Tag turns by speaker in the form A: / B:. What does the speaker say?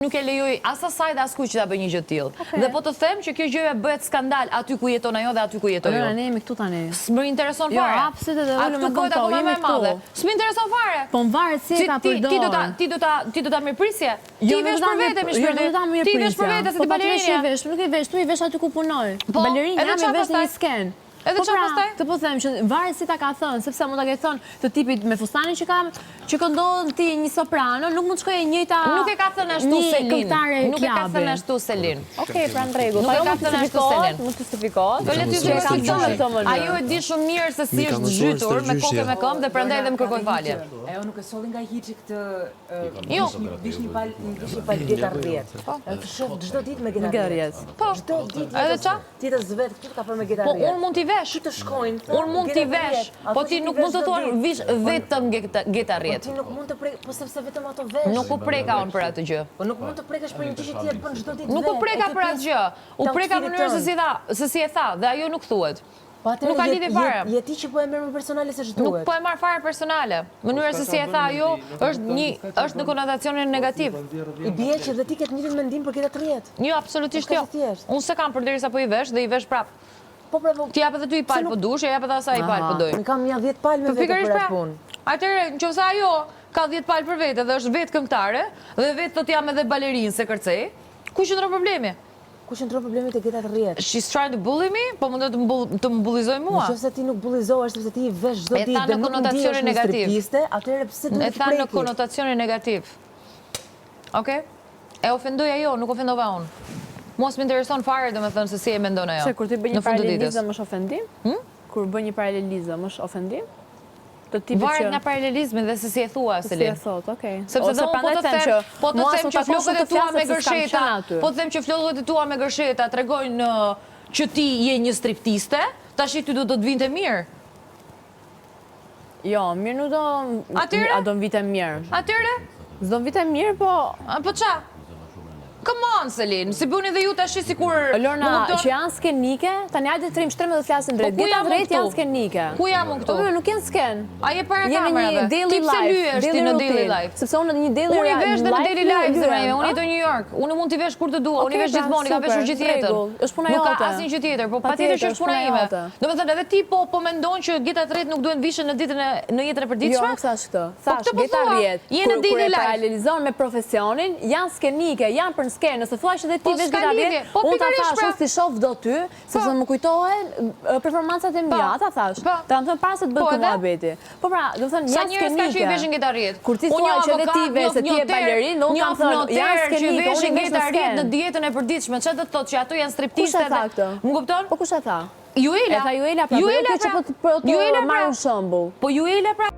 A: Nuk e lejoj as asaj dhe as kuj që ta bëj një gjë të tillë. Dhe po të them që kjo gjë bëhet skandal aty ku jeton ajo dhe aty ku jetoj jo.
B: Ne jemi këtu tani.
A: S'më intereson fare.
B: Jo, absolutisht edhe unë më konto, jemi
A: këtu. S'më intereson fare.
B: Po varet si e ka përdorur.
A: Ti do ta mirëprisje.
B: Jo,
A: Ti vesh për vete, më shpirti. Ti vesh për vete se ti balerinë.
B: Nuk e vesh, tu i vesh aty ku punoj.
A: edhe
B: Balerinë jam i vesh
A: çfarë
B: një sken.
A: Edhe çfarë pastaj?
B: Të po them që varet si ta ka thënë, sepse mund ta ketë thënë të tipit me fustanin që kam, që këndon ti një soprano, nuk mund të shkojë e njëjta.
A: Nuk e ka thënë ashtu Selin.
B: Nuk
A: e ka thënë ashtu Selin.
B: Okej, pra në rregull.
A: Nuk e ka thënë ashtu Selin.
B: Mund të justifikohet.
A: Po le të justifikohet. Ajo e di shumë mirë se si është zhytur me kokë me këmbë dhe prandaj edhe më kërkoi falje.
C: Ajo nuk e solli nga hiçi këtë
A: Jo.
C: vish një pal geta rrjet. Të shoh çdo ditë me geta rrjet.
A: Po.
C: Çdo ditë.
A: Edhe ça?
C: Ti të zvet këtu ka për me geta
A: Po
C: rrjet.
A: unë mund t'i vesh.
C: Ti të shkojnë.
A: Unë mund t'i vesh, po ti nuk mund të thua vish vetëm geta rrjet.
C: Ti nuk mund të prek, po sepse vetëm ato vesh.
A: Nuk u preka unë për atë gjë.
C: Po nuk mund të prekësh për një gjë që ti e bën çdo ditë.
A: Nuk u preka për atë gjë. U preka në mënyrën se si e tha dhe ajo nuk thuhet. Nuk ka lidhje fare.
C: Je ti që po e merr më personale se ç'duhet.
A: Nuk po e marr fare personale. Mënyra se si e tha ajo është në konotacionin negativ.
C: I bie që dhe ti ke të njëjtin mendim për geta rrjet.
A: Jo, absolutisht jo. Unë s'e kam përderisa po i vesh dhe i vesh prap.
C: Po pra,
A: ti jap edhe ty i pal po dush, e jap edhe asaj i pal po doj.
C: Unë kam ja 10 palë me vete për atë punë.
A: Atëherë, nëse ajo ka 10 palë për vete dhe është vetë këngëtare dhe vetë thot jam edhe balerinë se kërcej, ku qëndron problemi?
C: Ku qëndron problemi te geta rrjet?
A: She's trying to bully me, po mund të më bullizoj mua.
C: Nëse ti nuk bullizohesh sepse ti i vesh çdo ditë
A: dhe nuk ndihesh
C: negativ. Atëherë pse duhet
A: të prekësh? E tha në konotacionin negativ. Okej? E ofendoi ajo, nuk ofendova unë. Mos më intereson fare domethënë se si e mendon ajo.
B: Se kur ti bën një paralelizëm është ofendim? Kur bën një paralelizëm është ofendim?
A: Varet nga paralelizmi dhe se si e thua, Selin.
B: Si e thot, okej.
A: Sepse dhe unë po të them që flokët e tua me gërsheta, po të them që flokët e tua me gërsheta tregojnë që ti je një striptiste, tash ty do të vinte mirë.
B: Jo, mirë nuk do... A do më vite mirë?
A: Atyre?
B: S'do më vite mirë, po...
A: Po qa? Come on, Selin, si bëni dhe ju tash sikur...
B: Lorna, që janë skenike, tani hajde të rrim shtrem dhe flasin drejt. Geta drejt janë skenike.
A: Ku jam unë këtu?
B: Po nuk janë sken.
A: A je para kamerave? Ti pse lyesh ti në daily life?
B: Sepse unë në një daily life...
A: Unë i vesh dhe në daily life, zëra, unë jetë në New York. Unë mund t'i vesh kur të dua, unë i vesh gjithmonë, i ka veshur gjithë jetën.
B: Është puna jote.
A: Nuk ka asnjë gjë tjetër, po patjetër që është puna ime. Domethënë edhe ti po mendon që geta drejt nuk duhen vishën në jetën e përditshme?
B: Jo, nuk thash këtë. Thash geta rrjet. Kur e paralelizon me profesionin, janë skenike, janë për sken, nëse thua dhe ti vesh geta vjet, unë ta thash, unë si shof do ty, sepse më kujtohen performancat e mia, ta thash. Ta më thënë para se të bëj këtë muhabeti. Po pra, do të thënë, janë skenike. Sa njerëz ka që i veshin geta rrjet? Kur ti thua që edhe ti vesh se ti je balerinë, unë kam thënë, janë skenike, unë i vesh
A: geta rrjet në dietën e përditshme, çfarë do të thotë që ato janë striptiste?
B: Kush e tha këtë?
A: Më kupton?
B: Po kush e tha?
A: Juela.
B: E tha Juela pra, po që po të marrë shembull.
A: Po Juela pra,